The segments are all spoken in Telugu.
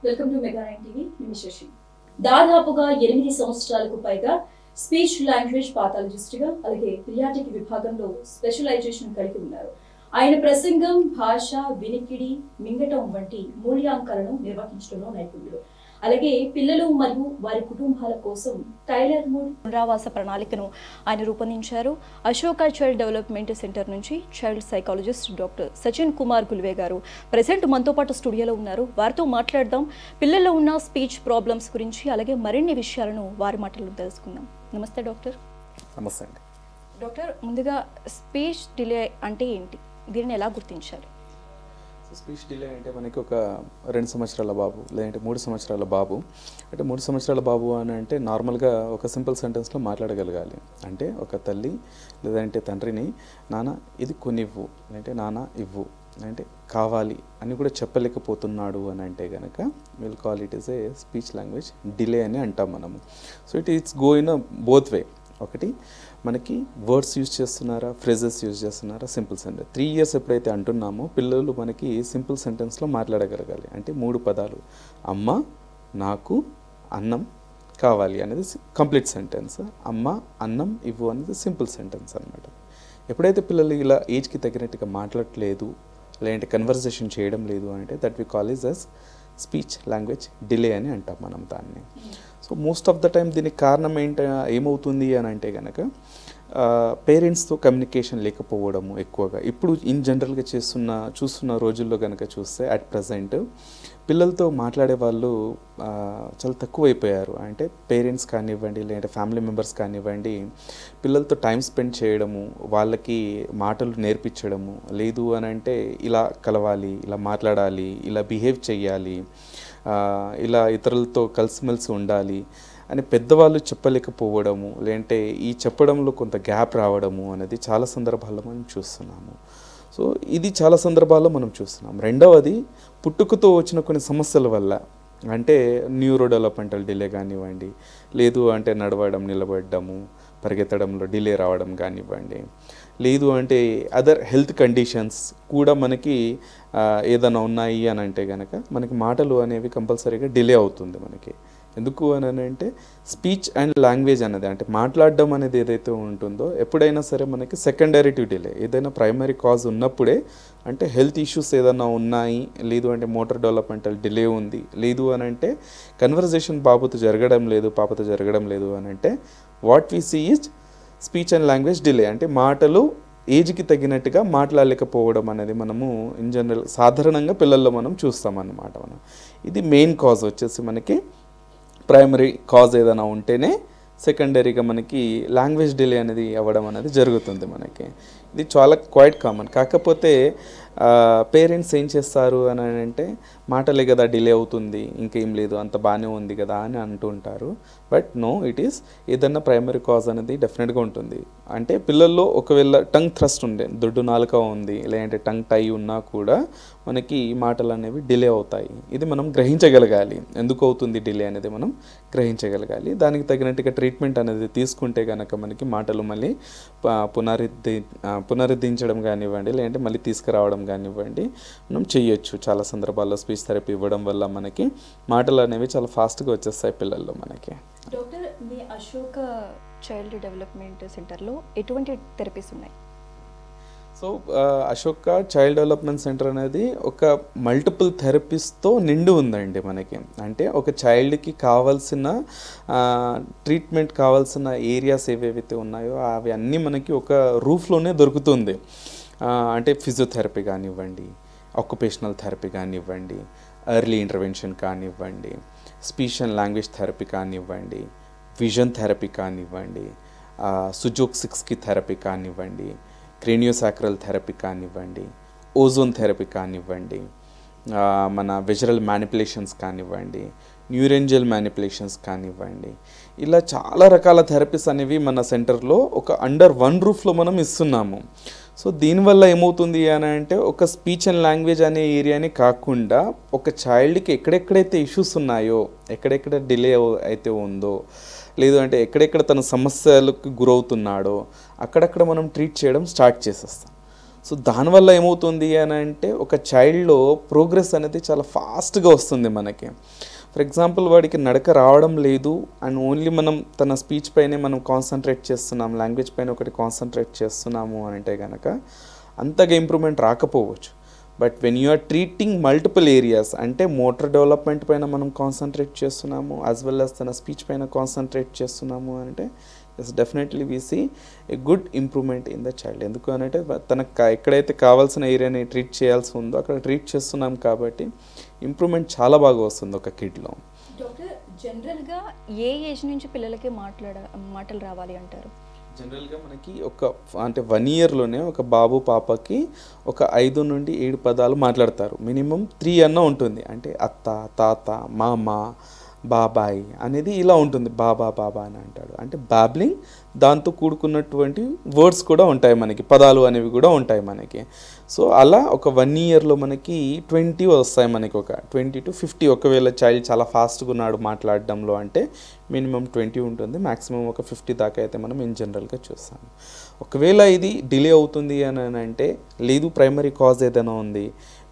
Welcome to mega nine TV. నేను శశి. దాదాపుగా 8 సంవత్సరాలకు పైగా స్పీచ్ లాంగ్వేజ్ పాథాలజిస్ట్గా అలాగే పిలియాటిక్ విభాగంలో స్పెషలైజేషన్ కలిగి ఉన్నారు. ఆయన ప్రసంగం, భాష, వినికిడి, మింగటం వంటి మూల్యాంకాలను నిర్వహించడంలో నైపుణ్యులు. అలాగే పిల్లలు మరియు వారి కుటుంబాల కోసం టైలర్ మూడ్ పునరావాస ప్రణాళికను ఆయన రూపొందించారు. అశోక చైల్డ్ డెవలప్మెంట్ సెంటర్ నుంచి child psychologist doctor Sachin Kumar Gulve గారు ప్రెసెంట్ మనతో పాటు స్టూడియోలో ఉన్నారు. వారితో మాట్లాడదాం. పిల్లల్లో ఉన్న స్పీచ్ ప్రాబ్లమ్స్ గురించి అలాగే మరిన్ని విషయాలను వారి మాటల్లో తెలుసుకుందాం. నమస్తే డాక్టర్. నమస్తే అండి. డాక్టర్, ముందుగా స్పీచ్ డిలే అంటే ఏంటి, దీనిని ఎలా గుర్తించాలి? స్పీచ్ డిలే అంటే మనకి ఒక 2 సంవత్సరాల బాబు లేదంటే 3 సంవత్సరాల బాబు అంటే 3 సంవత్సరాల బాబు అని అంటే నార్మల్గా ఒక సింపుల్ సెంటెన్స్లో మాట్లాడగలగాలి. అంటే ఒక తల్లి లేదంటే తండ్రిని నాన్న ఇది కొనివ్వు లేదంటే నాన్న ఇవ్వు అంటే కావాలి అని కూడా చెప్పలేకపోతున్నాడు అని అంటే కనుక will call it is a speech language delay అని అంటాం మనము. So it's go in both వే. ఒకటి మనకి వర్డ్స్ యూజ్ చేస్తున్నారా, ఫ్రేజెస్ యూజ్ చేస్తున్నారా, సింపుల్ సెంటెన్స్. 3 years ఎప్పుడైతే అంటున్నామో పిల్లలు మనకి సింపుల్ సెంటెన్స్లో మాట్లాడగలగాలి. అంటే 3 పదాలు అమ్మ, నాకు, అన్నం, కావాలి అనేది కంప్లీట్ సెంటెన్స్. అమ్మ, అన్నం, ఇవ్వు అనేది సింపుల్ సెంటెన్స్ అనమాట. ఎప్పుడైతే పిల్లలు ఇలా ఏజ్కి తగినట్టుగా మాట్లాడట్లేదు లేదంటే కన్వర్జేషన్ చేయడం లేదు అంటే that we call is as speech language delay అని అంటాం మనం దాన్ని. So most of the time దీనికి కారణం ఏమవుతుంది అని అంటే కనుక పేరెంట్స్తో కమ్యూనికేషన్ లేకపోవడము ఎక్కువగా ఇప్పుడు ఇన్ జనరల్గా చూస్తున్న రోజుల్లో కనుక చూస్తే అట్ ప్రజెంట్ పిల్లలతో మాట్లాడే వాళ్ళు చాలా తక్కువైపోయారు. అంటే పేరెంట్స్ కానివ్వండి లేదంటే ఫ్యామిలీ మెంబర్స్ కానివ్వండి పిల్లలతో టైం స్పెండ్ చేయడము, వాళ్ళకి మాటలు నేర్పించడము లేదు అని అంటే ఇలా కలవాలి, ఇలా మాట్లాడాలి, ఇలా బిహేవ్ చేయాలి, ఇలా ఇతరులతో కలిసిమెలిసి ఉండాలి అని పెద్దవాళ్ళు చెప్పలేకపోవడము లేదంటే ఈ చెప్పడంలో కొంత గ్యాప్ రావడము అనేది చాలా సందర్భాల్లో మనం చూస్తున్నాము. సో ఇది చాలా సందర్భాల్లో మనం చూస్తున్నాం. రెండవది పుట్టుకతో వచ్చిన కొన్ని సమస్యల వల్ల అంటే న్యూరో డెవలప్మెంటల్ డిలే కానివ్వండి లేదు అంటే నడవడం, నిలబడము, పరిగెత్తడంలో డిలే రావడం కానివ్వండి లేదు అంటే అదర్ హెల్త్ కండిషన్స్ కూడా మనకి ఏదైనా ఉన్నాయి అని అంటే కనుక మనకి మాటలు అనేవి కంపల్సరీగా డిలే అవుతుంది మనకి. ఎందుకు అని అంటే స్పీచ్ అండ్ లాంగ్వేజ్ అనేది అంటే మాట్లాడడం అనేది ఏదైతే ఉంటుందో ఎప్పుడైనా సరే మనకి సెకండరీ టు డిలే. ఏదైనా ప్రైమరీ కాజ్ ఉన్నప్పుడే అంటే హెల్త్ ఇష్యూస్ ఏదైనా ఉన్నాయి లేదు అంటే మోటార్ డెవలప్మెంటల్ డిలే ఉంది లేదు అని అంటే కన్వర్జేషన్ బాబుతో జరగడం లేదు, పాపతో జరగడం లేదు అని అంటే what we see is speech and language delay. అంటే మాటలు ఏజ్కి తగినట్టుగా మాట్లాడలేకపోవడం అనేది మనము ఇన్ జనరల్ సాధారణంగా పిల్లల్లో మనం చూస్తామన్నమాట. మనం ఇది మెయిన్ కాజ్ వచ్చేసి మనకి ప్రైమరీ కాజ్ ఏదైనా ఉంటేనే సెకండరీగా మనకి లాంగ్వేజ్ డిలే అనేది అవ్వడం అనేది జరుగుతుంది మనకి. ఇది చాలా క్వైట్ కామన్. కాకపోతే పేరెంట్స్ ఏం చేస్తారు అని అంటే మాటలే కదా డిలే అవుతుంది, ఇంకేం లేదు, అంత బాగానే ఉంది కదా అని అంటుంటారు. బట్ నో, ఇట్ ఈస్ ఏదన్నా ప్రైమరీ కాజ్ అనేది డెఫినెట్గా ఉంటుంది. అంటే పిల్లల్లో ఒకవేళ టంగ్ థ్రస్ట్ ఉండే, దొడ్డు నాలుక ఉంది లేదంటే టంగ్ టై ఉన్నా కూడా మనకి మాటలు అనేవి డిలే అవుతాయి. ఇది మనం గ్రహించగలగాలి. ఎందుకు అవుతుంది డిలే అనేది మనం గ్రహించగలగాలి. దానికి తగినట్టుగా ట్రీట్మెంట్ అనేది తీసుకుంటే కనుక మనకి మాటలు మళ్ళీ పునరుద్ధరించడం కానివ్వండి లేదంటే మళ్ళీ తీసుకురావడం కానివ్వండి మనం చెయ్యొచ్చు. చాలా సందర్భాల్లో స్పీచ్ థెరపీ ఇవ్వడం వల్ల మనకి మాటలు అనేవి చాలా ఫాస్ట్గా వచ్చేస్తాయి పిల్లల్లో మనకి. డాక్టర్, మీ అశోక చైల్డ్ డెవలప్మెంట్ సెంటర్లో ఎటువంటి థెరపీస్ ఉన్నాయి? So Ashoka child development centre అనేది ఒక మల్టిపుల్ థెరపీస్తో నిండి ఉందండి మనకి. అంటే ఒక చైల్డ్కి కావాల్సిన ట్రీట్మెంట్ కావాల్సిన ఏరియాస్ ఏవేవైతే ఉన్నాయో అవి అన్నీ మనకి ఒక రూఫ్లోనే దొరుకుతుంది. అంటే ఫిజియోథెరపీ కానివ్వండి, ఆక్యుపేషనల్ థెరపీ కానివ్వండి, ఎర్లీ ఇంటర్వెన్షన్ కానివ్వండి, స్పీచ్ అండ్ లాంగ్వేజ్ థెరపీ కానివ్వండి, విజన్ థెరపీ కానివ్వండి, సుజోక్సిక్స్కి థెరపీ కానివ్వండి, క్రేనియోసాక్రల్ థెరపీ కానివ్వండి, ఓజోన్ థెరపీ కానివ్వండి, మన విజరల్ మ్యానిపులేషన్స్ కానివ్వండి, న్యూరెంజల్ మ్యానిపులేషన్స్ కానివ్వండి, ఇలా చాలా రకాల థెరపీస్ అనేవి మన సెంటర్లో ఒక అండర్ వన్ రూఫ్లో మనం ఇస్తున్నాము. సో దీనివల్ల ఏమవుతుంది అని అంటే ఒక స్పీచ్ అండ్ లాంగ్వేజ్ అనే ఏరియాని కాకుండా ఒక చైల్డ్కి ఎక్కడెక్కడైతే ఇష్యూస్ ఉన్నాయో, ఎక్కడెక్కడ డిలే అయితే ఉందో లేదు అంటే ఎక్కడెక్కడ తన సమస్యలకు గురవుతున్నాడో అక్కడక్కడ మనం ట్రీట్ చేయడం స్టార్ట్ చేసేస్తాం. సో దానివల్ల ఏమవుతుంది అని అంటే ఒక చైల్డ్లో ప్రోగ్రెస్ అనేది చాలా ఫాస్ట్గా వస్తుంది మనకి. ఫర్ ఎగ్జాంపుల్ వాడికి నడక రావడం లేదు అండ్ ఓన్లీ మనం తన స్పీచ్ పైనే మనం కాన్సన్ట్రేట్ చేస్తున్నాం, లాంగ్వేజ్ పైన ఒకటి కాన్సన్ట్రేట్ చేస్తున్నాము అని అంటే కనుక అంతగా ఇంప్రూవ్మెంట్ రాకపోవచ్చు. But when you are treating multiple areas, అంటే మోటార్ డెవలప్మెంట్ పైన మనం కాన్సన్ట్రేట్ చేస్తున్నాము యాజ్ వెల్ యాజ్ తన స్పీచ్ పైన కాన్సన్ట్రేట్ చేస్తున్నాము అంటే yes definitely we see a good improvement in the child. ఎందుకు అంటే తనకు ఎక్కడైతే కావాల్సిన ఏరియాని ట్రీట్ చేయాల్సి ఉందో అక్కడ ట్రీట్ చేస్తున్నాం కాబట్టి ఇంప్రూవ్మెంట్ చాలా బాగా వస్తుంది ఒక కిడ్లో. డాక్టర్, జనరల్గా ఏ ఏజ్ నుంచి పిల్లలకి మాటలు రావాలి అంటారు? జనరల్గా మనకి అంటే 1 ఇయర్లోనే ఒక బాబు పాపకి ఒక 5 నుండి 7 పదాలు మాట్లాడతారు. మినిమం 3 అన్న ఉంటుంది. అంటే అత్త, తాత, మామ, బాబాయ్ అనేది ఇలా ఉంటుంది. బాబా బాబా అని అంటాడు. అంటే బాబ్లింగ్, దాంతో కూడుకున్నటువంటి వర్డ్స్ కూడా ఉంటాయి మనకి, పదాలు అనేవి కూడా ఉంటాయి మనకి. సో అలా ఒక 1 ఇయర్లో మనకి 20 వస్తాయి మనకి, ఒక 20 to 50. ఒకవేళ చైల్డ్ చాలా ఫాస్ట్గా ఉన్నాడు మాట్లాడడంలో అంటే మినిమం 20 ఉంటుంది, మ్యాక్సిమం ఒక 50 దాకా అయితే మనం ఇన్ జనరల్గా చూస్తాము. ఒకవేళ ఇది డిలే అవుతుంది అని అంటే లేదు ప్రైమరీ కాజ్ ఏదైనా ఉంది,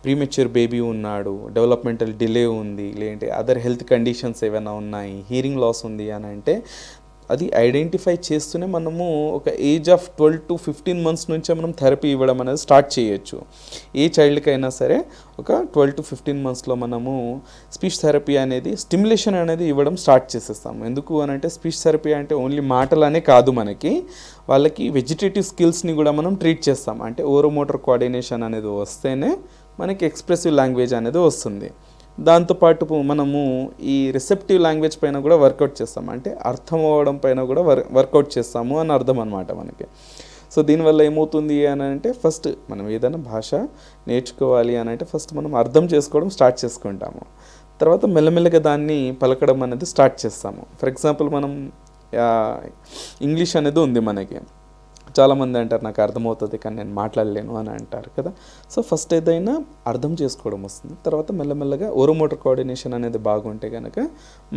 ప్రీమెచ్యూర్ బేబీ ఉన్నాడు, డెవలప్మెంటల్ డిలే ఉంది, లేదంటే అదర్ హెల్త్ కండిషన్స్ ఏమైనా ఉన్నాయి, హీరింగ్ లాస్ ఉంది అని అంటే అది ఐడెంటిఫై చేస్తూనే మనము ఒక ఏజ్ ఆఫ్ 12 to 15 months నుంచే మనం థెరపీ ఇవ్వడం అనేది స్టార్ట్ చేయొచ్చు. ఏ చైల్డ్కైనా సరే ఒక 12 to 15 monthsలో మనము స్పీచ్ థెరపీ అనేది స్టిమ్యులేషన్ అనేది ఇవ్వడం స్టార్ట్ చేసేస్తాము. ఎందుకు అని అంటే స్పీచ్ థెరపీ అంటే ఓన్లీ మాటలనే కాదు, మనకి వాళ్ళకి వెజిటేటివ్ స్కిల్స్ని కూడా మనం ట్రీట్ చేస్తాం. అంటే ఓరోమోటర్ కోఆర్డినేషన్ అనేది వస్తేనే మనకి ఎక్స్ప్రెసివ్ లాంగ్వేజ్ అనేది వస్తుంది. దాంతోపాటు మనము ఈ రిసెప్టివ్ లాంగ్వేజ్ పైన కూడా వర్కౌట్ చేస్తాం. అంటే అర్థం అవ్వడం పైన కూడా వర్కౌట్ చేస్తాము అని అర్థం అనమాట మనకి. సో దీనివల్ల ఏమవుతుంది అని అంటే ఫస్ట్ మనం ఏదైనా భాష నేర్చుకోవాలి అని అంటే ఫస్ట్ మనం అర్థం చేసుకోవడం స్టార్ట్ చేసుకుంటాము. తర్వాత మెల్లమెల్లగా దాన్ని పలకడం అనేది స్టార్ట్ చేస్తాము. ఫర్ ఎగ్జాంపుల్ మనం ఇంగ్లీష్ అనేది ఉంది మనకి, చాలామంది అంటారు నాకు అర్థమవుతుంది కానీ నేను మాట్లాడలేను అని అంటారు కదా. సో ఫస్ట్ ఏదైనా అర్థం చేసుకోవడం వస్తుంది, తర్వాత మెల్లమెల్లగా ఓరోమోటర్ కోఆర్డినేషన్ అనేది బాగుంటే కనుక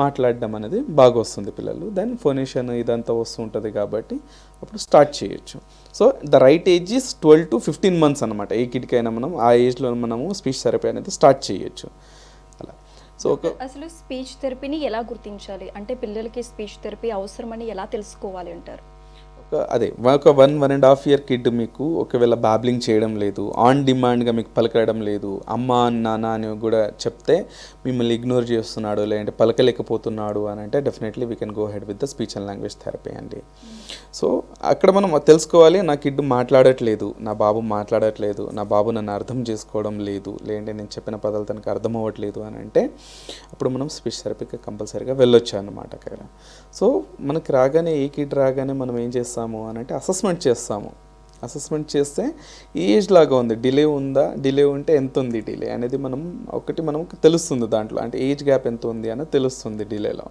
మాట్లాడడం అనేది బాగా వస్తుంది పిల్లలు. దెన్ ఫోనేషన్ ఇదంతా వస్తూ ఉంటుంది కాబట్టి అప్పుడు స్టార్ట్ చేయొచ్చు. So the right age is 12 to 15 months అనమాట. ఏ కిడ్కైనా మనం ఆ ఏజ్లో మనము స్పీచ్ థెరపీ అనేది స్టార్ట్ చేయొచ్చు. అలా సో అసలు స్పీచ్ థెరపీని ఎలా గుర్తించాలి, అంటే పిల్లలకి స్పీచ్ థెరపీ అవసరమని ఎలా తెలుసుకోవాలి అంటారు? అదే ఒక 1.5 year కిడ్ మీకు ఒకవేళ బాబ్లింగ్ చేయడం లేదు, ఆన్ డిమాండ్గా మీకు పలకడం లేదు, అమ్మ నాన్న అని కూడా చెప్తే మిమ్మల్ని ఇగ్నోర్ చేస్తున్నాడు, లేదంటే పలకలేకపోతున్నాడు అని అంటే definitely we can go head with the speech and language therapy అండి. సో అక్కడ మనం తెలుసుకోవాలి, నా కిడ్ మాట్లాడట్లేదు, నా బాబు మాట్లాడట్లేదు, నా బాబు నన్ను అర్థం చేసుకోవడం లేదు, లేదంటే నేను చెప్పిన పదాలు తనకు అర్థం అవ్వట్లేదు అని అంటే అప్పుడు మనం స్పీచ్ థెరపీకి కంపల్సరీగా వెళ్ళొచ్చు అన్నమాట అక్కడ. సో మనకి రాగానే ఏ కిడ్ రాగానే మనం ఏం చేస్తాము అని అంటే అసెస్మెంట్ చేస్తాము. అసెస్మెంట్ చేస్తే ఏ ఏజ్ లాగా ఉంది, డిలే ఉందా, డిలే ఉంటే ఎంత ఉంది డిలే అనేది మనకు తెలుస్తుంది దాంట్లో. అంటే ఏజ్ గ్యాప్ ఎంత ఉంది అని తెలుస్తుంది డిలేలో.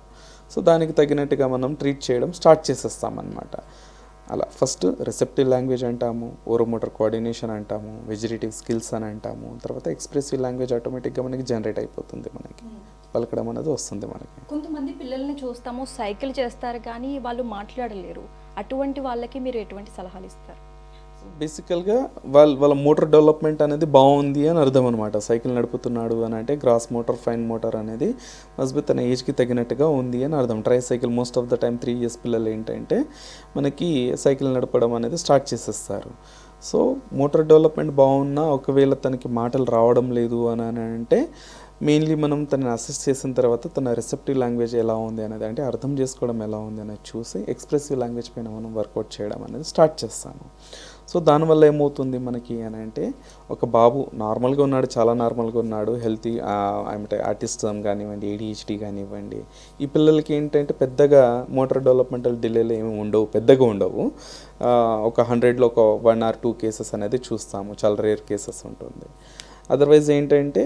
సో దానికి తగినట్టుగా మనం ట్రీట్ చేయడం స్టార్ట్ చేసేస్తామన్నమాట. అలా ఫస్ట్ రిసెప్టివ్ లాంగ్వేజ్ అంటాము, ఓరోమోటర్ కోఆర్డినేషన్ అంటాము, వెజిటేటివ్ స్కిల్స్ అని అంటాము, తర్వాత ఎక్స్ప్రెసివ్ లాంగ్వేజ్ ఆటోమేటిక్గా మనకి జనరేట్ అయిపోతుంది, మనకి పలకడం అనేది వస్తుంది మనకి. కొంతమంది పిల్లల్ని చూస్తాము సైకిల్ చేస్తారు కానీ వాళ్ళు మాట్లాడలేరు, అటువంటి వాళ్ళకి మీరు ఎటువంటి సలహాలు ఇస్తారు? బేసికల్గా వాళ్ళ మోటార్ డెవలప్మెంట్ అనేది బాగుంది అని అర్థం అనమాట. సైకిల్ నడుపుతున్నాడు అని అంటే గ్రాస్ మోటార్, ఫైన్ మోటార్ అనేది మస్ట్ బి తన ఏజ్కి తగినట్టుగా ఉంది అని అర్థం. Try cycle most of the time 3 years పిల్లలు ఏంటంటే మనకి సైకిల్ నడపడం అనేది స్టార్ట్ చేసేస్తారు. సో మోటార్ డెవలప్మెంట్ బాగున్నా ఒకవేళ తనకి మాటలు రావడం లేదు అని అంటే మెయిన్లీ మనం తనని అసెస్ చేసిన తర్వాత తన రిసెప్టివ్ లాంగ్వేజ్ ఎలా ఉంది అనేది, అంటే అర్థం చేసుకోవడం ఎలా ఉంది అనేది చూసి ఎక్స్ప్రెసివ్ లాంగ్వేజ్ పైన మనం వర్కౌట్ చేయడం అనేది స్టార్ట్ చేస్తాము. సో దానివల్ల ఏమవుతుంది మనకి అని అంటే ఒక బాబు నార్మల్గా ఉన్నాడు, చాలా నార్మల్గా ఉన్నాడు, హెల్తీ అంటే ఆర్టిస్టమ్ కానివ్వండి, ADHD కానివ్వండి, ఈ పిల్లలకి ఏంటంటే పెద్దగా మోటార్ డెవలప్మెంటల్ డిలేలు ఏమి ఉండవు, పెద్దగా ఉండవు. ఒక 100లో ఒక 1 or 2 కేసెస్ అనేది చూస్తాము, చాలా రేర్ కేసెస్ ఉంటుంది. అదర్వైజ్ ఏంటంటే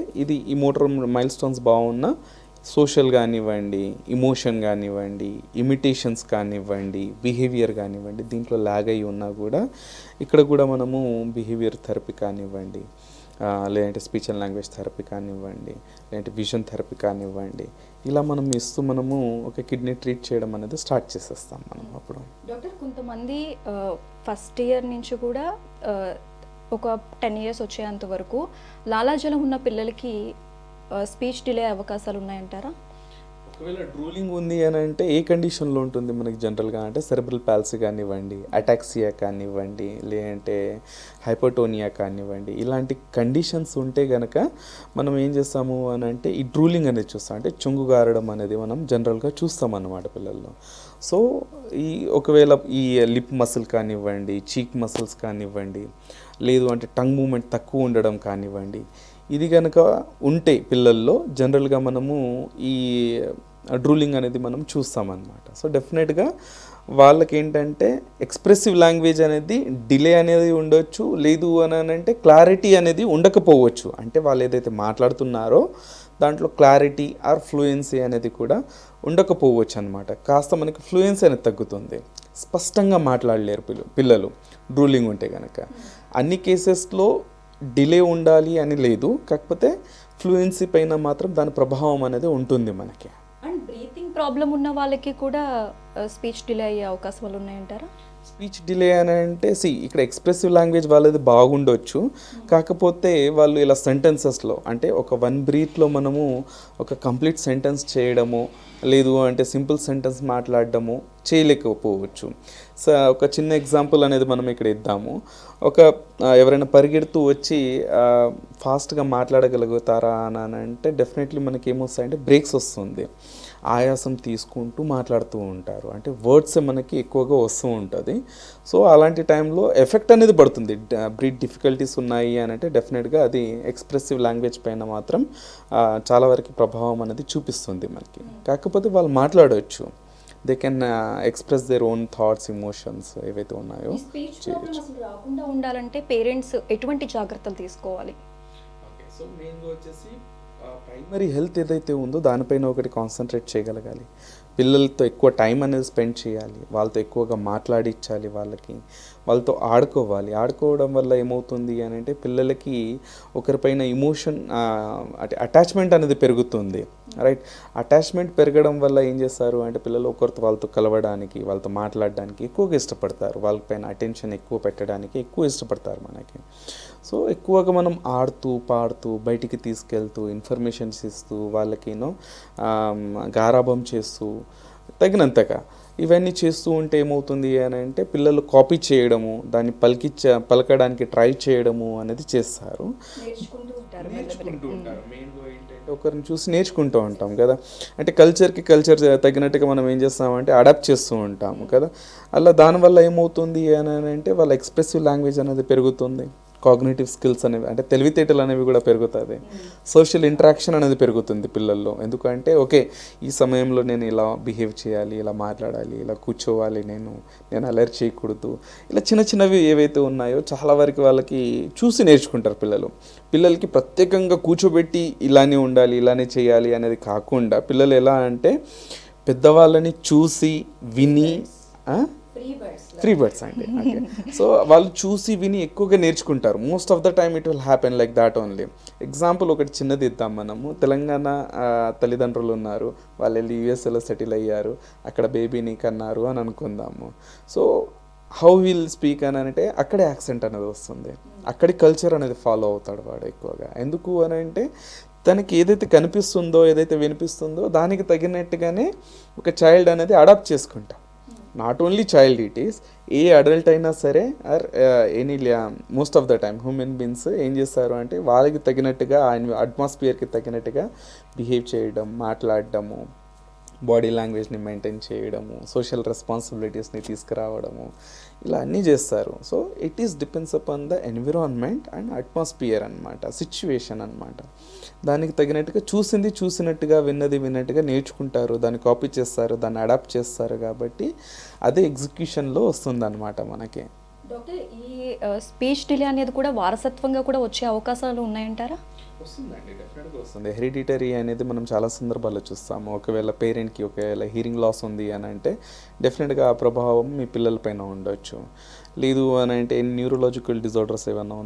ఈ మోటార్ మైల్ స్టోన్స్ బాగున్నా సోషల్ కానివ్వండి, ఇమోషన్ కానివ్వండి, ఇమిటేషన్స్ కానివ్వండి, బిహేవియర్ కానివ్వండి, దీంట్లో ల్యాగ్ అయ్యి ఉన్నా కూడా ఇక్కడ కూడా మనము బిహేవియర్ థెరపీ కానివ్వండి, లేదంటే స్పీచ్ అండ్ లాంగ్వేజ్ థెరపీ కానివ్వండి, లేదంటే విజన్ థెరపీ కానివ్వండి, ఇలా మనం ఇస్తూ మనము ఒక కిడ్నీ ట్రీట్ చేయడం అనేది స్టార్ట్ చేసేస్తాం మనం. అప్పుడు డాక్టర్ కొంతమంది ఫస్ట్ ఇయర్ నుంచి కూడా ఒక 10 ఇయర్స్ వచ్చేంత వరకు లాలాజలం ఉన్న పిల్లలకి స్పీచ్ డిలే అవకాశాలు ఉన్నాయంటారా? ఒకవేళ డ్రూలింగ్ ఉంది అని అంటే ఏ కండిషన్లో ఉంటుంది మనకి జనరల్గా అంటే సెరెబ్రల్ పాల్సీ కానివ్వండి, అటాక్సియా కానివ్వండి, లేదంటే హైపోటోనియా కానివ్వండి, ఇలాంటి కండిషన్స్ ఉంటే కనుక మనం ఏం చేస్తాము అని అంటే ఈ డ్రూలింగ్ అనేది చూస్తాం, అంటే చెంగు గారడం అనేది మనం జనరల్గా చూస్తాం అన్నమాట పిల్లల్లో. సో ఈ ఒకవేళ ఈ లిప్ మసిల్ కానివ్వండి, చీక్ మసిల్స్ కానివ్వండి, లేదు అంటే టంగ్ మూమెంట్ తక్కువ ఉండడం కానివ్వండి, ఇది కనుక ఉంటే పిల్లల్లో జనరల్గా మనము ఈ డ్రూలింగ్ అనేది మనం చూస్తామన్నమాట. సో డెఫినెట్గా వాళ్ళకి ఏంటంటే ఎక్స్ప్రెసివ్ లాంగ్వేజ్ అనేది డిలే అనేది ఉండొచ్చు, లేదు అని అంటే క్లారిటీ అనేది ఉండకపోవచ్చు. అంటే వాళ్ళు ఏదైతే మాట్లాడుతున్నారో దాంట్లో క్లారిటీ ఆర్ ఫ్లూయెన్సీ అనేది కూడా ఉండకపోవచ్చు అనమాట. కాస్త మనకి ఫ్లూయెన్సీ అనేది తగ్గుతుంది, స్పష్టంగా మాట్లాడలేరు పిల్లలు డ్రూలింగ్ ఉంటే కనుక. అన్ని కేసెస్లో డిలే ఉండాలి అని లేదు, కాకపోతే ఫ్లూయెన్సీ పైన మాత్రం దాని ప్రభావం అనేది ఉంటుంది మనకి. అండ్ బ్రీతింగ్ ప్రాబ్లం ఉన్న వాళ్ళకి కూడా స్పీచ్ డిలే అయ్యే అవకాశాలు ఉన్నాయంటారా? స్పీచ్ డిలే అని అంటే ఇక్కడ ఎక్స్ప్రెసివ్ లాంగ్వేజ్ వాళ్ళది బాగుండొచ్చు, కాకపోతే వాళ్ళు ఇలా సెంటెన్సెస్లో అంటే ఒక 1 బ్రీత్లో మనము ఒక కంప్లీట్ సెంటెన్స్ చేయడము, లేదు అంటే సింపుల్ సెంటెన్స్ మాట్లాడడము చేయలేకపోవచ్చు. సో ఒక చిన్న ఎగ్జాంపుల్ అనేది మనం ఇక్కడ ఇద్దాము. ఎవరైనా పరిగెడుతూ వచ్చి ఫాస్ట్గా మాట్లాడగలుగుతారా అని అంటే డెఫినెట్లీ మనకి ఏమొస్తాయంటే బ్రేక్స్ వస్తుంది, ఆయాసం తీసుకుంటూ మాట్లాడుతూ ఉంటారు, అంటే వర్డ్స్ మనకి ఎక్కువగా వస్తూ ఉంటుంది. సో అలాంటి టైంలో ఎఫెక్ట్ అనేది పడుతుంది. బ్రీత్ డిఫికల్టీస్ ఉన్నాయి అని అంటే డెఫినెట్గా అది ఎక్స్ప్రెసివ్ లాంగ్వేజ్ పైన మాత్రం చాలా వరకు ప్రభావం అనేది చూపిస్తుంది మనకి. కాకపోతే వాళ్ళు మాట్లాడవచ్చు, they can express their own thoughts, emotions ఏవైతే ఉన్నాయో. స్పీచ్ ప్రాబ్లం అసలు రాకుండా ఉండాలంటే పేరెంట్స్ ఎటువంటి జాగ్రత్తలు తీసుకోవాలి? ఓకే, సో మెయిన్గా వచ్చేసి ప్రైమరీ హెల్త్ ఏదైతే ఉందో దానిపైన ఒకటి కాన్సన్ట్రేట్ చేయగలగాలి. పిల్లలతో ఎక్కువ టైం అనేది స్పెండ్ చేయాలి, వాళ్ళతో ఎక్కువగా మాట్లాడించాలి, వాళ్ళతో ఆడుకోవాలి. ఆడుకోవడం వల్ల ఏమవుతుంది అని అంటే పిల్లలకి ఒకరిపైన ఇమోషన్ అటాచ్మెంట్ అనేది పెరుగుతుంది, రైట్. అటాచ్మెంట్ పెరగడం వల్ల ఏం చేస్తారు అంటే పిల్లలు వాళ్ళతో కలవడానికి, వాళ్ళతో మాట్లాడడానికి ఎక్కువగా ఇష్టపడతారు, వాళ్ళపైన అటెన్షన్ ఎక్కువ పెట్టడానికి ఎక్కువ ఇష్టపడతారు మనకి. సో ఎక్కువగా మనం ఆడుతూ పాడుతూ బయటికి తీసుకెళ్తూ ఇన్ఫర్మేషన్స్ ఇస్తూ వాళ్ళకినో గారాబం చేస్తూ తగినంతగా ఇవన్నీ చేస్తూ ఉంటే ఏమవుతుంది అని అంటే పిల్లలు కాపీ చేయడము, దాన్ని పలకడానికి ట్రై చేయడము అనేది చేస్తారు, నేర్చుకుంటూ ఉంటారు. మెయిన్గా ఏంటంటే ఒకరిని చూసి నేర్చుకుంటూ ఉంటాం కదా, అంటే కల్చర్ తగినట్టుగా మనం ఏం చేస్తామంటే అడాప్ట్ చేస్తూ ఉంటాము కదా. అలా దానివల్ల ఏమవుతుంది అని అంటే వాళ్ళ ఎక్స్ప్రెసివ్ లాంగ్వేజ్ అనేది పెరుగుతుంది, కాగ్నిటివ్ స్కిల్స్ అనేవి అంటే తెలివితేటలు అనేవి కూడా పెరుగుతుంది, సోషల్ ఇంటరాక్షన్ అనేది పెరుగుతుంది పిల్లల్లో. ఎందుకంటే ఓకే, ఈ సమయంలో నేను ఇలా బిహేవ్ చేయాలి, ఇలా మాట్లాడాలి, ఇలా కూర్చోవాలి, నేను అలర్ట్ చేయకూడదు, ఇలా చిన్నవి ఏవైతే ఉన్నాయో చాలా వరకు వాళ్ళకి చూసి నేర్చుకుంటారు పిల్లలకి ప్రత్యేకంగా కూర్చోబెట్టి ఇలానే ఉండాలి, ఇలానే చేయాలి అనేది కాకుండా పిల్లలు ఎలా అంటే పెద్దవాళ్ళని చూసి విని ఫ్రీ బర్డ్స్ అండి. ఓకే, సో వాళ్ళు చూసి విని ఎక్కువగా నేర్చుకుంటారు. Most of the time it will happen like that only. Example ఒకటి చిన్నది ఇద్దాం మనము. తెలంగాణ తల్లిదండ్రులు ఉన్నారు, వాళ్ళు వెళ్ళి యూఎస్ఏలో సెటిల్ అయ్యారు, అక్కడ బేబీని కన్నారు అని అనుకుందాము. సో హౌ విల్ స్పీక్ అని అంటే అక్కడే యాక్సెంట్ అనేది వస్తుంది, అక్కడి కల్చర్ అనేది ఫాలో అవుతాడు వాడు ఎక్కువగా. ఎందుకు అని అంటే తనకి ఏదైతే కనిపిస్తుందో, ఏదైతే వినిపిస్తుందో దానికి తగినట్టుగానే ఒక చైల్డ్ అనేది అడాప్ట్ చేసుకుంటాం. Not only child, it is a adult అయినా సరే or any most of the time human beings ఏం చేస్తారు అంటే వాళ్ళకి తగినట్టుగా ఆయన అట్మాస్ఫియర్కి తగినట్టుగా బిహేవ్ చేయడం, మాట్లాడడము, బాడీ లాంగ్వేజ్ని మెయింటైన్ చేయడము, సోషల్ రెస్పాన్సిబిలిటీస్ని తీసుకురావడము, ఇలా అన్నీ చేస్తారు. So it is depends upon the environment and atmosphere అనమాట, సిచ్యువేషన్ అనమాట. దానికి తగినట్టుగా చూసినట్టుగా విన్నట్టుగా నేర్చుకుంటారు, దాన్ని కాపీ చేస్తారు, దాన్ని అడాప్ట్ చేస్తారు. కాబట్టి అదే ఎగ్జిక్యూషన్లో వస్తుంది అనమాట మనకి. డాక్టర్, ఈ స్పీచ్ డిలే అనేది కూడా వారసత్వంగా కూడా వచ్చే అవకాశాలు ఉన్నాయంటారా? వస్తుందండి, డెఫినెట్గా వస్తుంది. హెరిడిటరీ అనేది మనం చాలా సందర్భాల్లో చూస్తాము. ఒకవేళ పేరెంట్కి ఒకవేళ హీరింగ్ లాస్ ఉంది అని అంటే డెఫినెట్గా ఆ ప్రభావం మీ పిల్లలపైన ఉండొచ్చు. లేదు అని అంటే న్యూరలాజికల్ డిజార్డర్స్ ఏమైనా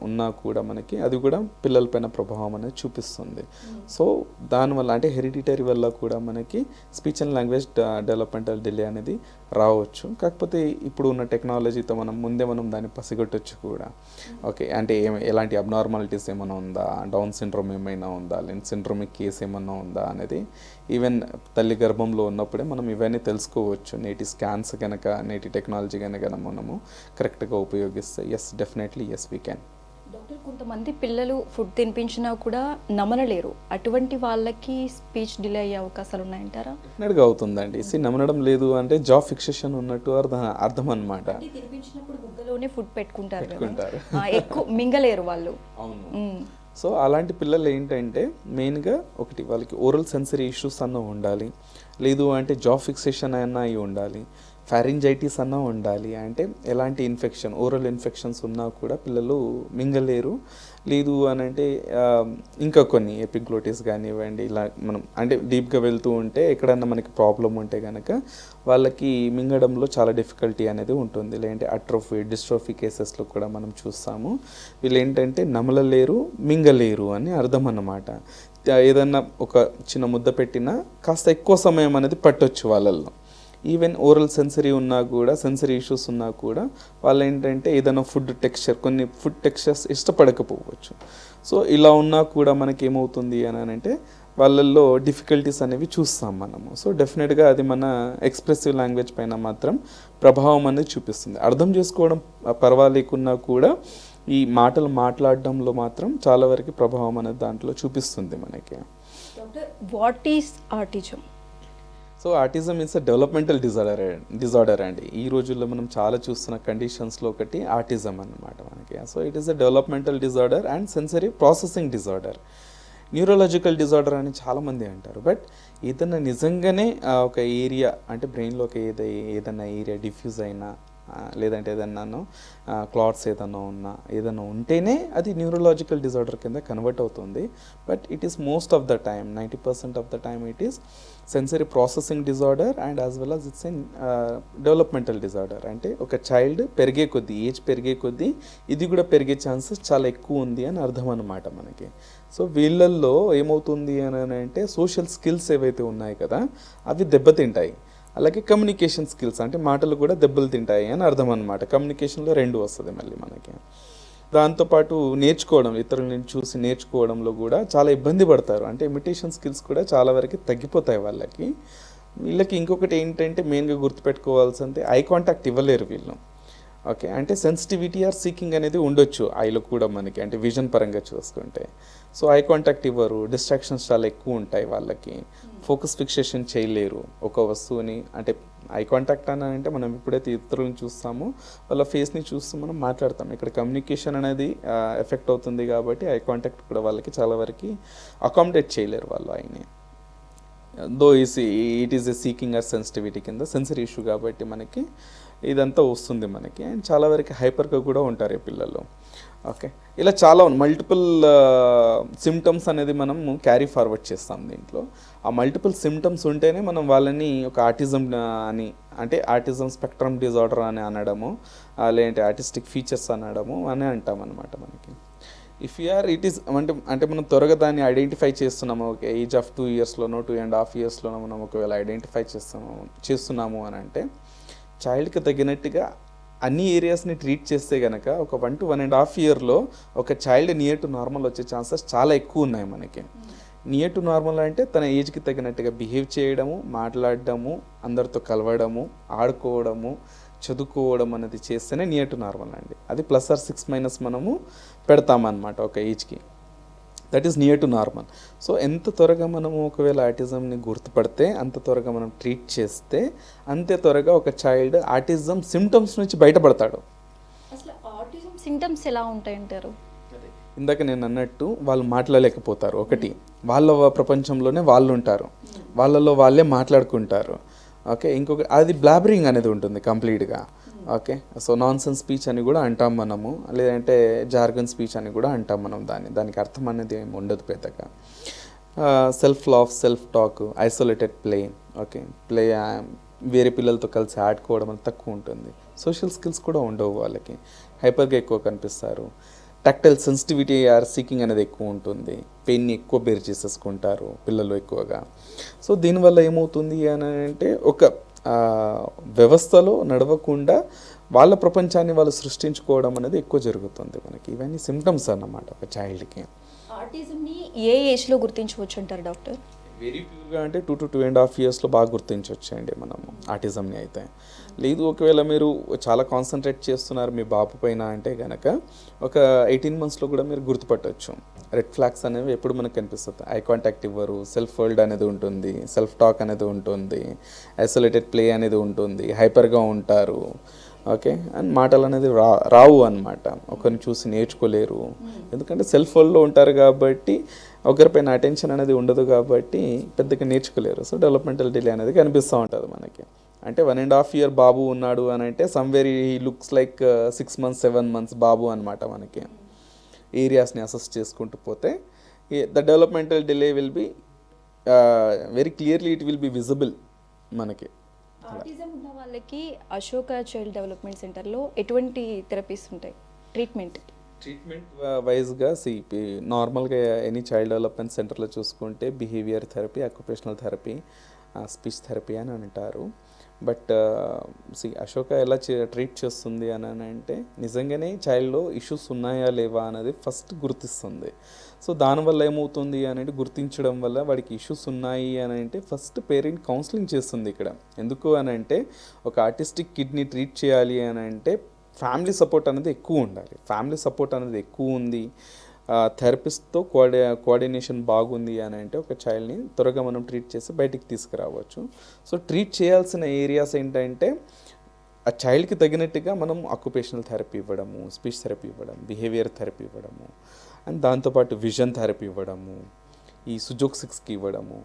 ఉన్నా కూడా మనకి అది కూడా పిల్లలపైన ప్రభావం అనేది చూపిస్తుంది. సో దానివల్ల అంటే హెరిడిటరీ వల్ల కూడా మనకి speech and language developmental delay అనేది రావచ్చు. కాకపోతే ఇప్పుడు ఉన్న టెక్నాలజీతో మనం దాన్ని పసిగట్టొచ్చు కూడా. ఓకే, అంటే ఎలాంటి అబ్నార్మాలిటీస్ ఏమైనా ఉందా, డౌన్ సిండ్రోమ్ ఏమైనా ఉందా, లేదా సిండ్రోమిక్ కేస్ ఏమైనా ఉందా అనేది ఈవెన్ తల్లి గర్భంలో ఉన్నప్పుడే మనం ఇవన్నీ తెలుసుకోవచ్చు. నేటి స్కాన్స్ కనుక, నేటి టెక్నాలజీ కనుక మనము కరెక్ట్గా ఉపయోగిస్తే డెఫినెట్లీ వీ క్యాన్. డాక్టర్, కొంతమంది పిల్లలు ఫుడ్ తినిపించినా కూడా నమలలేరు, అటువంటి వాళ్ళకి స్పీచ్ డిలే అయ్యే అవకాశాలు ఉన్నాయంటారా? డెఫినెట్గా అవుతుందండి. నమలడం లేదు అంటే జా ఫిక్సేషన్ ఉన్నట్టు అర్థం అనమాట. తినిపించినప్పుడు బుగ్గలోనే ఫుడ్ పెట్టుకుంటారు, ఎక్కువ మింగలేరు వాళ్ళు. అవును. సో అలాంటి పిల్లలు ఏంటంటే మెయిన్గా ఒకటి వాళ్ళకి ఓరల్ సెన్సరీ ఇష్యూస్ అన్న ఉండాలి, లేదు అంటే జా ఫిక్సేషన్ అన్న అయి ఉండాలి, ఫారింజైటిస్ అన్న ఉండాలి. అంటే ఎలాంటి ఇన్ఫెక్షన్, ఓరల్ ఇన్ఫెక్షన్స్ ఉన్నా కూడా పిల్లలు మింగలేరు. లేదు అని అంటే ఇంకా కొన్ని ఎపిగ్లోటిస్ కానివ్వండి, ఇలా మనం అంటే డీప్గా వెళ్తూ ఉంటే ఎక్కడన్నా మనకి ప్రాబ్లం ఉంటే కనుక వాళ్ళకి మింగడంలో చాలా డిఫికల్టీ అనేది ఉంటుంది. లేదంటే అట్రోఫీ, డిస్ట్రోఫీ కేసెస్లో కూడా మనం చూస్తాము. వీళ్ళు ఏంటంటే నమలలేరు, మింగలేరు అని అర్థం అన్నమాట. ఏదన్నా ఒక చిన్న ముద్ద పెట్టినా కాస్త ఎక్కువ సమయం అనేది పట్టొచ్చు వాళ్ళల్లో. ఈవెన్ ఓరల్ సెన్సరీ ఉన్నా కూడా, సెన్సరీ ఇష్యూస్ ఉన్నా కూడా వాళ్ళు ఏంటంటే ఏదైనా కొన్ని ఫుడ్ టెక్స్చర్స్ ఇష్టపడకపోవచ్చు. సో ఇలా ఉన్నా కూడా మనకి ఏమవుతుంది అని అంటే వాళ్ళల్లో డిఫికల్టీస్ అనేవి చూస్తాం మనము. సో డెఫినెట్గా అది మన ఎక్స్ప్రెసివ్ లాంగ్వేజ్ పైన మాత్రం ప్రభావం అనేది చూపిస్తుంది. అర్థం చేసుకోవడం పర్వాలేకున్నా కూడా ఈ మాటలు మాట్లాడడంలో మాత్రం చాలా వరకు ప్రభావం అనేది దాంట్లో చూపిస్తుంది మనకి. Doctor, what is autism? So autism is a developmental disorder అండి. ఈ రోజుల్లో మనం చాలా చూస్తున్న కండిషన్స్లో ఒకటి ఆటిజం అన్నమాట మనకి. So it is a developmental disorder and sensory processing disorder. Neurological disorder అని చాలామంది అంటారు. బట్ ఏదైనా నిజంగానే ఒక ఏరియా అంటే బ్రెయిన్లోకి ఏదైనా ఏరియా డిఫ్యూజ్ అయినా, లేదంటే ఏదన్నాను క్లాట్స్ ఏదైనా ఉంటేనే అది న్యూరలాజికల్ డిజార్డర్ కింద కన్వర్ట్ అవుతుంది. But it is most of the time, 90% of the time it is sensory processing disorder and as well as it's an developmental disorder. అంటే ఒక చైల్డ్ ఏజ్ పెరిగే కొద్దీ ఇది కూడా పెరిగే ఛాన్సెస్ చాలా ఎక్కువ ఉంది అని అర్థం అన్నమాట మనకి. సో వీళ్ళల్లో ఏమవుతుంది అని అంటే సోషల్ స్కిల్స్ ఏవైతే ఉన్నాయి కదా అవి దెబ్బతింటాయి. అలాగే కమ్యూనికేషన్ స్కిల్స్ అంటే మాటలు కూడా దెబ్బలు తింటాయి అని అర్థం అనమాట. కమ్యూనికేషన్లో 2 వస్తుంది మళ్ళీ మనకి. దాంతోపాటు ఇతరుల నుంచి చూసి నేర్చుకోవడంలో కూడా చాలా ఇబ్బంది పడతారు. అంటే ఇమిటేషన్ స్కిల్స్ కూడా చాలా వరకు తగ్గిపోతాయి వాళ్ళకి. వీళ్ళకి ఇంకొకటి ఏంటంటే మెయిన్గా గుర్తుపెట్టుకోవాల్సింది ఐ కాంటాక్ట్ ఇవ్వలేరు వీళ్ళు. ఓకే, అంటే సెన్సిటివిటీ ఆర్ సీకింగ్ అనేది ఉండొచ్చు ఐలో కూడా మనకి, అంటే విజన్ పరంగా చూసుకుంటే. సో ఐ కాంటాక్ట్ ఇవ్వరు, డిస్ట్రాక్షన్స్ చాలా ఎక్కువ ఉంటాయి వాళ్ళకి, ఫోకస్ ఫిక్సేషన్ చేయలేరు ఒక వస్తువుని. అంటే ఐ కాంటాక్ట్ అని అంటే మనం ఎప్పుడైతే ఇతరులను చూస్తామో వాళ్ళ ఫేస్ని చూస్తూ మనం మాట్లాడతాం. ఇక్కడ కమ్యూనికేషన్ అనేది ఎఫెక్ట్ అవుతుంది కాబట్టి ఐ కాంటాక్ట్ కూడా వాళ్ళకి చాలా వరకు అకామిడేట్ చేయలేరు వాళ్ళు ఆయన్ని. Though it is a seeking or sensitivity కింద సెన్సరీ ఇష్యూ కాబట్టి మనకి ఇదంతా వస్తుంది మనకి. అండ్ చాలా వరకు హైపర్గా కూడా ఉంటారు ఈ పిల్లలు. ఓకే, ఇలా చాలా మల్టిపుల్ సిమ్టమ్స్ అనేది మనం క్యారీ ఫార్వర్డ్ చేస్తాం దీంట్లో. ఆ మల్టిపుల్ సిమ్టమ్స్ ఉంటేనే మనం వాళ్ళని ఒక ఆటిజం అని, అంటే ఆటిజం స్పెక్ట్రమ్ డిజార్డర్ అని అనడము, లేదంటే ఆర్టిస్టిక్ ఫీచర్స్ అనడము అని అంటాం అనమాట మనకి. ఇఫ్ యూఆర్ ఇట్ ఈస్ అంటే మనం త్వరగా దాన్ని ఐడెంటిఫై చేస్తున్నాము. ఓకే, ఏజ్ ఆఫ్ 2 ఇయర్స్లోనో 2.5 ఇయర్స్లోనో మనం ఒకవేళ ఐడెంటిఫై చేస్తున్నాము అని అంటే చైల్డ్కి తగినట్టుగా అన్ని ఏరియాస్ని ట్రీట్ చేస్తే కనుక ఒక 1 to 1.5 ఇయర్లో ఒక చైల్డ్ నియర్ టు నార్మల్ వచ్చే ఛాన్సెస్ చాలా ఎక్కువ ఉన్నాయి మనకి. నియర్ టు నార్మల్ అంటే తన ఏజ్కి తగినట్టుగా బిహేవ్ చేయడము, మాట్లాడడము, అందరితో కలవడము, ఆడుకోవడము, చదువుకోవడం అనేది చేస్తేనే నియర్ టు నార్మల్ అండి. అది +6- మనము పెడతామన్నమాట ఒక ఏజ్కి. That is near to normal. So ఎంత త్వరగా మనము ఒకవేళ ఆటిజంని గుర్తుపడితే, అంత త్వరగా మనం ట్రీట్ చేస్తే, అంతే త్వరగా ఒక చైల్డ్ ఆటిజం సిమ్టమ్స్ నుంచి బయటపడతాడు. అసలు ఆటిజం సిమ్టమ్స్ ఎలా ఉంటాయంటారు? ఇందాక నేను అన్నట్టు వాళ్ళు మాట్లాడలేకపోతారు. ఒకటి, వాళ్ళ ప్రపంచంలోనే వాళ్ళు ఉంటారు, వాళ్ళలో వాళ్ళే మాట్లాడుకుంటారు. ఓకే, ఇంకొక అది బ్లాబరింగ్ అనేది ఉంటుంది కంప్లీట్గా. ఓకే, సో నాన్సెన్స్ స్పీచ్ అని కూడా అంటాం మనము, లేదంటే జార్గన్ స్పీచ్ అని కూడా అంటాం మనం. దానికి అర్థం అనేది ఏమి ఉండదు పెద్దగా. Self laugh, self talk, isolated play. Okay, వేరే పిల్లలతో కలిసి ఆడుకోవడం అని తక్కువ ఉంటుంది. సోషల్ స్కిల్స్ కూడా ఉండవు వాళ్ళకి, హైపర్గా ఎక్కువ కనిపిస్తారు. టాక్టైల్ సెన్సిటివిటీ ఆర్ సీకింగ్ అనేది ఎక్కువ ఉంటుంది, పెయిన్ని ఎక్కువ బేర్ చేసేసుకుంటారు పిల్లలు ఎక్కువగా. సో దీనివల్ల ఏమవుతుంది అని అంటే ఒక వ్యవస్థలో నడవకుండా వాళ్ళ ప్రపంచాన్ని వాళ్ళు సృష్టించుకోవడం అనేది ఎక్కువ జరుగుతుంది మనకి. ఇవన్నీ సిమ్టమ్స్ అన్నమాట ఒక చైల్డ్కి. ఆటిజంని ఏ ఏజ్లో గుర్తించవచ్చు అంటారు డాక్టర్? వెరీ ప్యూర్గా అంటే 2 to 2.5 yearsలో బాగా గుర్తించవచ్చండి మనము ఆటిజంని అయితే. లేదు ఒకవేళ మీరు చాలా కాన్సన్ట్రేట్ చేస్తున్నారు మీ బాబు పైన అంటే కనుక ఒక 18 monthsలో కూడా మీరు గుర్తుపట్టవచ్చు. రెడ్ ఫ్లాగ్స్ అనేవి ఎప్పుడు మనకు కనిపిస్తుంది. ఐ కాంటాక్ట్ ఇవ్వరు, సెల్ఫ్ వరల్డ్ అనేది ఉంటుంది, సెల్ఫ్ టాక్ అనేది ఉంటుంది, ఐసోలేటెడ్ ప్లే అనేది ఉంటుంది, హైపర్గా ఉంటారు, ఓకే, అండ్ మాటలు అనేది రావు అనమాట. ఒకరిని చూసి నేర్చుకోలేరు, ఎందుకంటే సెల్ఫ్ వరల్డ్లో ఉంటారు కాబట్టి ఒకరిపైన అటెన్షన్ అనేది ఉండదు కాబట్టి పెద్దగా నేర్చుకోలేరు. సో డెవలప్మెంటల్ డిలే అనేది కనిపిస్తూ ఉంటుంది మనకి. అంటే 1.5 year బాబు ఉన్నాడు అని అంటే somewhere he looks like 6 months 7 months బాబు అనమాట. మనకి ఏరియాస్ని అసెస్ చేసుకుంటూ పోతే the developmental delay will be very clearly it will be visible మనకి. ఆటిజం ఉన్న వాళ్ళకి అశోక చైల్డ్ డెవలప్మెంట్ సెంటర్లో ఎటువంటి థెరపీస్ ఉంటాయి, ట్రీట్మెంట్ వైజ్గా నార్మల్గా ఎనీ చైల్డ్ డెవలప్మెంట్ సెంటర్లో చూసుకుంటే behaviour therapy, occupational therapy, speech therapy అని అంటారు. బట్ అశోక ఎలా ట్రీట్ చేస్తుంది అని అంటే నిజంగానే చైల్డ్లో ఇష్యూస్ ఉన్నాయా లేవా అనేది ఫస్ట్ గుర్తిస్తుంది. సో దానివల్ల ఏమవుతుంది అనేది గుర్తించడం వల్ల వాడికి ఇష్యూస్ ఉన్నాయి అని అంటే ఫస్ట్ పేరెంట్ కౌన్సిలింగ్ చేస్తుంది ఇక్కడ. ఎందుకు అని అంటే ఒక ఆర్టిస్టిక్ కిడ్ని ట్రీట్ చేయాలి అని అంటే ఫ్యామిలీ సపోర్ట్ అనేది ఎక్కువ ఉండాలి. ఫ్యామిలీ సపోర్ట్ అనేది ఎక్కువ ఉంది, థెరపిస్ట్తో కోఆర్డినేషన్ బాగుంది అని అంటే ఒక చైల్డ్ని త్వరగా మనం ట్రీట్ చేసి బయటికి తీసుకురావచ్చు. సో ట్రీట్ చేయాల్సిన ఏరియాస్ ఏంటంటే ఆ చైల్డ్కి తగినట్టుగా మనం ఆక్యుపేషనల్ థెరపీ ఇవ్వడము, స్పీచ్ థెరపీ ఇవ్వడం, బిహేవియర్ థెరపీ ఇవ్వడము, అండ్ దాంతోపాటు విజన్ థెరపీ ఇవ్వడము, ఈ సుజోక్సిక్స్కి ఇవ్వడము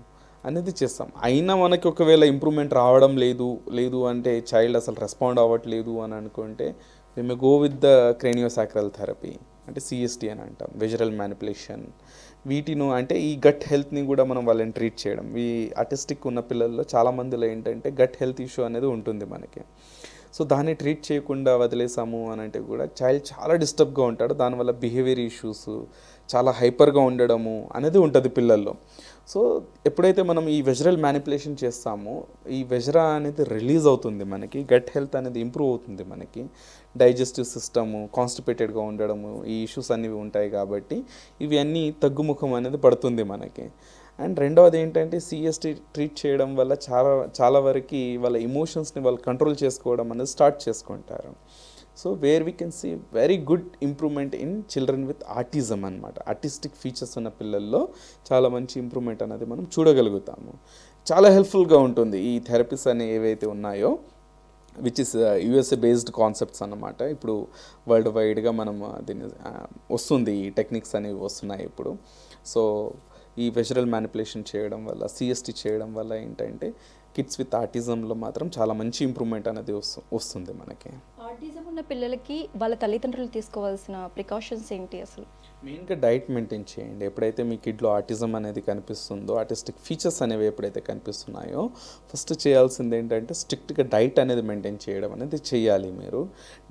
అనేది చేస్తాం. అయినా మనకి ఒకవేళ ఇంప్రూవ్మెంట్ రావడం లేదు అంటే చైల్డ్ అసలు రెస్పాండ్ అవ్వట్లేదు అని అనుకుంటే we may go with the craniosacral therapy, అంటే సిఎస్టీ అని అంటాం, విజరల్ మ్యానిపులేషన్. వీటిను అంటే ఈ గట్ హెల్త్ని కూడా మనం వాళ్ళని ట్రీట్ చేయడం. ఈ ఆటిస్టిక్ ఉన్న పిల్లల్లో చాలామందిలో ఏంటంటే గట్ హెల్త్ ఇష్యూ అనేది ఉంటుంది మనకి. సో దాన్ని ట్రీట్ చేయకుండా వదిలేసాము అని అంటే కూడా చైల్డ్ చాలా డిస్టర్బ్గా ఉంటాడు. దానివల్ల బిహేవియర్ ఇష్యూస్, చాలా హైపర్గా ఉండడము అనేది ఉంటుంది పిల్లల్లో. సో ఎప్పుడైతే మనం ఈ వెజరల్ మ్యానిపులేషన్ చేస్తామో ఈ వెజరా అనేది రిలీజ్ అవుతుంది, మనకి గట్ హెల్త్ అనేది ఇంప్రూవ్ అవుతుంది, మనకి డైజెస్టివ్ సిస్టము కాన్స్టిపేటెడ్గా ఉండడము ఈ ఇష్యూస్ అనేవి ఉంటాయి కాబట్టి ఇవి అన్నీ తగ్గుముఖం అనేది పడుతుంది మనకి. అండ్ రెండవది ఏంటంటే సిఎస్టీ ట్రీట్ చేయడం వల్ల చాలా వరకు వాళ్ళ ఎమోషన్స్ని వాళ్ళు కంట్రోల్ చేసుకోవడం అనేది స్టార్ట్ చేసుకుంటారు. So where we can see very good improvement in children with autism అనమాట. ఆర్టిస్టిక్ ఫీచర్స్ ఉన్న పిల్లల్లో చాలా మంచి ఇంప్రూవ్మెంట్ అనేది మనం చూడగలుగుతాము. చాలా హెల్ప్ఫుల్గా ఉంటుంది ఈ థెరపీస్ అనేవి ఏవైతే ఉన్నాయో, which is USA based concepts అన్నమాట. ఇప్పుడు వరల్డ్ వైడ్గా మనం దీన్ని వస్తుంది, ఈ టెక్నిక్స్ అనేవి వస్తున్నాయి ఇప్పుడు. సో ఈ వెజరల్ మ్యానిపులేషన్ చేయడం వల్ల, సిఎస్టీ చేయడం వల్ల ఏంటంటే కిడ్స్ విత్ ఆటిజంలో మాత్రం చాలా మంచి ఇంప్రూవ్మెంట్ అనేది వస్తుంది మనకి. ఆటిజం ఉన్న పిల్లలకి వాళ్ళ తల్లిదండ్రులు తీసుకోవాల్సిన ప్రికాషన్స్ ఏంటి అసలు? మెయిన్గా డైట్ మెయింటైన్ చేయండి. ఎప్పుడైతే మీ కిడ్లో ఆటిజం అనేది కనిపిస్తుందో, ఆర్టిస్టిక్ ఫీచర్స్ అనేవి ఎప్పుడైతే కనిపిస్తున్నాయో ఫస్ట్ చేయాల్సింది ఏంటంటే స్ట్రిక్ట్గా డైట్ అనేది మెయింటైన్ చేయడం అనేది చేయాలి. మీరు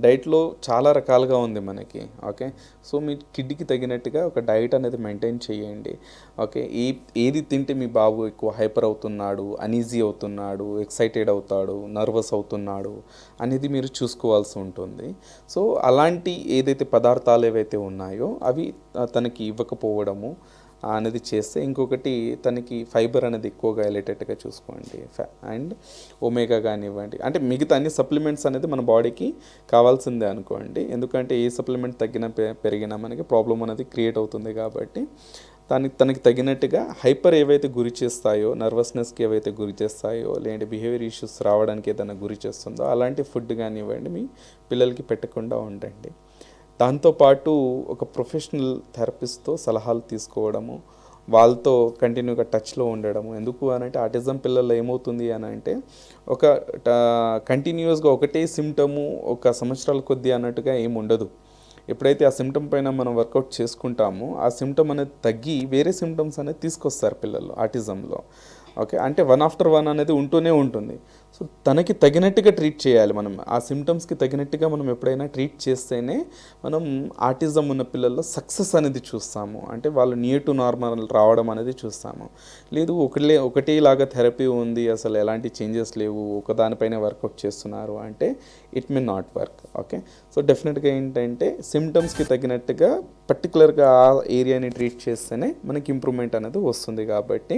డైట్లో చాలా రకాలుగా ఉంది మనకి, ఓకే. సో మీ కిడ్కి తగినట్టుగా ఒక డైట్ అనేది మెయింటైన్ చేయండి, ఓకే. ఏది తింటే మీ బాబు ఎక్కువ హైపర్ అవుతున్నాడు, అనీజీ అవుతున్నాడు, ఎక్సైటెడ్ అవుతాడు, నర్వస్ అవుతున్నాడు అనేది మీరు చూసుకోవాల్సి ఉంటుంది. సో అలాంటి ఏదైతే పదార్థాలు ఏవైతే ఉన్నాయో అవి తనకి ఇవ్వకపోవడము అనేది చేస్తే, ఇంకొకటి తనకి ఫైబర్ అనేది ఎక్కువగా వెళ్ళేటట్టుగా చూసుకోండి. అండ్ ఒమేగా కానివ్వండి, అంటే మిగతా అన్ని సప్లిమెంట్స్ అనేది మన బాడీకి కావాల్సిందే అనుకోండి. ఎందుకంటే ఏ సప్లిమెంట్ తగ్గినా పెరిగినా మనకి ప్రాబ్లం అనేది క్రియేట్ అవుతుంది కాబట్టి తనకి తగినట్టుగా హైపర్ ఏవైతే గురి చేస్తాయో, నర్వస్నెస్కి ఏవైతే గురి చేస్తాయో, లేదంటే బిహేవియర్ ఇష్యూస్ రావడానికి ఏదైనా గురి చేస్తుందో అలాంటి ఫుడ్ కానివ్వండి మీ పిల్లలకి పెట్టకుండా ఉండండి. దాంతోపాటు ఒక ప్రొఫెషనల్ థెరపిస్ట్తో సలహాలు తీసుకోవడము, వాళ్ళతో కంటిన్యూగా టచ్లో ఉండడము. ఎందుకు అని అంటే ఆటిజం పిల్లల్లో ఏమవుతుంది అని అంటే ఒక కంటిన్యూస్గా ఒకటే సిమ్టము ఒక సంవత్సరాల కొద్దీ అన్నట్టుగా ఏమి ఉండదు. ఎప్పుడైతే ఆ సిమ్టమ్ పైన మనం వర్కౌట్ చేసుకుంటామో ఆ సిమ్టమ్ అనేది తగ్గి వేరే సిమ్టమ్స్ అనేది తీసుకొస్తారు పిల్లలు ఆటిజంలో, ఓకే, అంటే వన్ ఆఫ్టర్ వన్ అనేది ఉంటూనే ఉంటుంది. సో తనకి తగినట్టుగా ట్రీట్ చేయాలి మనం, ఆ సిమ్టమ్స్కి తగినట్టుగా మనం ఎప్పుడైనా ట్రీట్ చేస్తేనే మనం ఆటిజం ఉన్న పిల్లల్లో సక్సెస్ అనేది చూస్తాము, అంటే వాళ్ళు నియర్ టు నార్మల్ రావడం అనేది చూస్తాము. లేదు ఒకటేలాగా థెరపీ ఉంది, అసలు ఎలాంటి చేంజెస్ లేవు, ఒకదానిపైన వర్కౌట్ చేస్తున్నారు అంటే it may not work. Okay, so డెఫినెట్గా ఏంటంటే సిమ్టమ్స్కి తగినట్టుగా పర్టికులర్గా ఆ ఏరియాని ట్రీట్ చేస్తేనే మనకి ఇంప్రూవ్మెంట్ అనేది వస్తుంది. కాబట్టి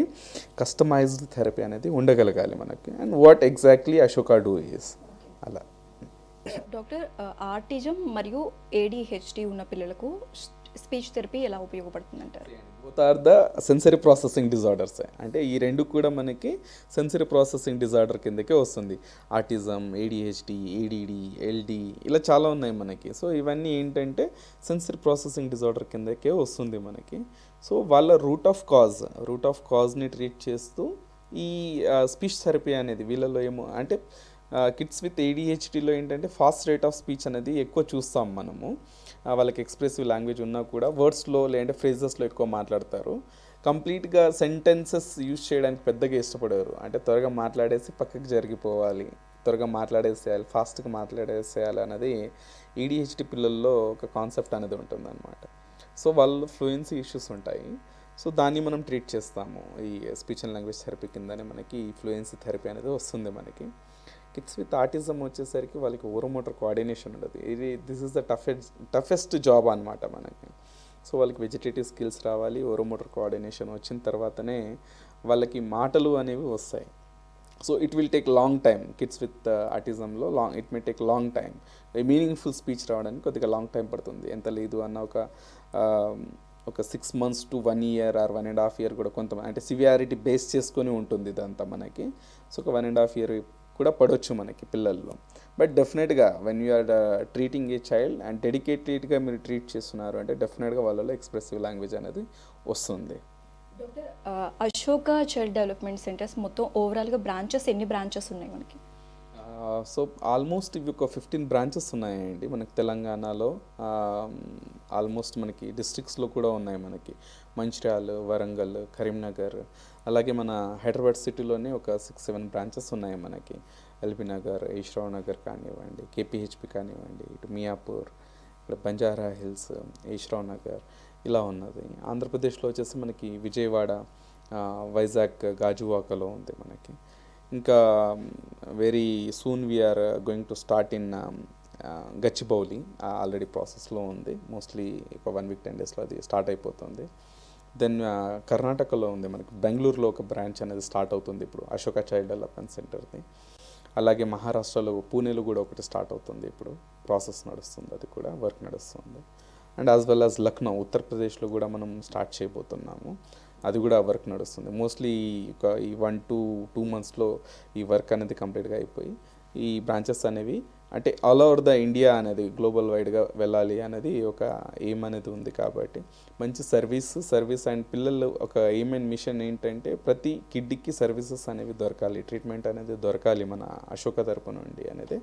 కస్టమైజ్డ్ థెరపీ అనేది ఉండగలగాలి మనకి. అండ్ వాట్ ఎగ్జాక్ట్లీ అశోక డూ ఈస్ అలా. డాక్టర్, ఆటిజం మరియు ADHD ఉన్న పిల్లలకు స్పీచ్ థెరపీ ఎలా ఉపయోగపడుతుంది అంటారు? Both are the sensory processing disorders. అంటే ఈ రెండు కూడా మనకి సెన్సరీ ప్రాసెసింగ్ డిజార్డర్ కిందకే వస్తుంది. ఆటిజం, ADHD, ADD, LD ఇలా చాలా ఉన్నాయి మనకి. సో ఇవన్నీ ఏంటంటే సెన్సరీ ప్రాసెసింగ్ డిజార్డర్ కిందకే వస్తుంది మనకి. సో వాళ్ళ రూట్ ఆఫ్ కాజ్ని ట్రీట్ చేస్తూ ఈ స్పీచ్ థెరపీ అనేది వీళ్ళలో ఏమో అంటే కిడ్స్ విత్ ADHDలో ఏంటంటే ఫాస్ట్ రేట్ ఆఫ్ స్పీచ్ అనేది ఎక్కువ చూస్తాం మనము. వాళ్ళకి ఎక్స్ప్రెసివ్ లాంగ్వేజ్ ఉన్నా కూడా వర్డ్స్లో లేదంటే ఫ్రేజెస్లో ఎక్కువ మాట్లాడతారు. కంప్లీట్గా సెంటెన్సెస్ యూజ్ చేయడానికి పెద్దగా ఇష్టపడారు. అంటే త్వరగా మాట్లాడేసి పక్కకి జరిగిపోవాలి, త్వరగా మాట్లాడేసేయాలి, ఫాస్ట్గా మాట్లాడేసేయాలి అనేది ADHD పిల్లల్లో ఒక కాన్సెప్ట్ అనేది ఉంటుందన్నమాట. సో వాళ్ళు ఫ్లూయెన్సీ ఇష్యూస్ ఉంటాయి. సో దాన్ని మనం ట్రీట్ చేస్తాము ఈ స్పీచ్ అండ్ లాంగ్వేజ్ థెరపీ కిందనే మనకి ఈ ఫ్లూయెన్సీ థెరపీ అనేది వస్తుంది మనకి. కిడ్స్ విత్ ఆటిజం వచ్చేసరికి వాళ్ళకి ఓరోమోటర్ కోఆర్డినేషన్ ఉండదు. This is the toughest job అనమాట మనకి. సో వాళ్ళకి వెజిటేటివ్ స్కిల్స్ రావాలి, ఓరోమోటర్ కోఆర్డినేషన్ వచ్చిన తర్వాతనే వాళ్ళకి మాటలు అనేవి వస్తాయి. So it will take long time. Kids with ఆటిజంలో it may take long time. Meaningful speech రావడానికి కొద్దిగా లాంగ్ టైం పడుతుంది. ఎంత లేదు అన్న ఒక 6 months to 1 year or 1.5 years కూడా కొంతమంది అంటే సివియారిటీ బేస్ చేసుకొని ఉంటుంది ఇదంతా మనకి. సో ఒక 1.5 years కూడా పడవచ్చు మనకి పిల్లల్లో. బట్ డెఫినెట్గా when you are treating a child and డెడికేటెడ్గా మీరు ట్రీట్ చేస్తున్నారు అంటే డెఫినెట్గా వాళ్ళలో ఎక్స్ప్రెసివ్ లాంగ్వేజ్ అనేది వస్తుంది. Doctor, Ashoka child development centres మొత్తం ఓవరాల్గా ఎన్ని బ్రాంచెస్ ఉన్నాయి మనకి? సో ఆల్మోస్ట్ ఇవి ఒక 15 branches ఉన్నాయండి మనకి తెలంగాణలో. ఆల్మోస్ట్ మనకి డిస్ట్రిక్ట్స్లో కూడా ఉన్నాయి మనకి. మంచిర్యాల, వరంగల్, కరీంనగర్, అలాగే మన హైదరాబాద్ సిటీలోనే ఒక 6-7 branches ఉన్నాయి మనకి. ఎల్బీ నగర్, ఈశ్రావ్ నగర్ కానివ్వండి, KPHP కానివ్వండి, ఇటు మియాపూర్, ఇక్కడ బంజారా హిల్స్, ఈశ్రావ్ నగర్ ఇలా ఉన్నది. ఆంధ్రప్రదేశ్లో వచ్చేసి మనకి విజయవాడ, వైజాగ్, గాజువాకలో ఉంది మనకి. ఇంకా very soon we're going to start in Gachibowli, already ప్రాసెస్లో ఉంది. మోస్ట్లీ ఒక 1 week 10 daysలో అది స్టార్ట్ అయిపోతుంది. దెన్ కర్ణాటకలో ఉంది మనకి, బెంగళూరులో ఒక బ్రాంచ్ అనేది స్టార్ట్ అవుతుంది ఇప్పుడు అశోక చైల్డ్ డెవలప్మెంట్ సెంటర్ది. అలాగే మహారాష్ట్రలో పూణేలో కూడా ఒకటి స్టార్ట్ అవుతుంది ఇప్పుడు, ప్రాసెస్ నడుస్తుంది, అది కూడా వర్క్ నడుస్తుంది. And as well as Lucknow, ఉత్తరప్రదేశ్లో కూడా మనం స్టార్ట్ చేయబోతున్నాము, అది కూడా వర్క్ నడుస్తుంది. మోస్ట్లీ ఈ 1 to 2 monthsలో ఈ వర్క్ అనేది కంప్లీట్గా అయిపోయి ఈ బ్రాంచెస్ అనేవి అంటే ఆల్ ఓవర్ ద ఇండియా అనేది గ్లోబల్ వైడ్గా వెళ్ళాలి అనేది ఒక ఎయిమ్ అనేది ఉంది. కాబట్టి మంచి సర్వీస్ అండ్ పిల్లలు ఒక ఎయిమ్ అండ్ మిషన్ ఏంటంటే ప్రతి కిడ్కి సర్వీసెస్ అనేవి దొరకాలి, ట్రీట్మెంట్ అనేది దొరకాలి మన అశోక తరపు నుండి అనేది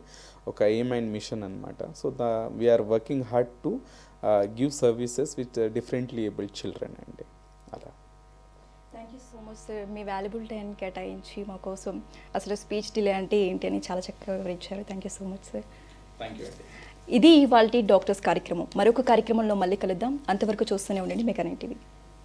ఒక ఎయిమ్ అండ్ మిషన్ అనమాట. So we're working hard to give services with differently abled children అండి. అలా thank you so much sir, మీ వాల్యుబుల్ టైం కేటాయించి మా కోసం అసలు స్పీచ్ డిలే అంటే ఏంటి అని చాలా చక్కగా వివరించారు. Thank you so much sir. Thank you అండి. ఇది ఇవాల్టి డాక్టర్స్ కార్యక్రమం. మరొక కార్యక్రమంలో మళ్ళీ కలుద్దాం. అంతవరకు చూస్తూనే ఉండండి మెగా 9 TV.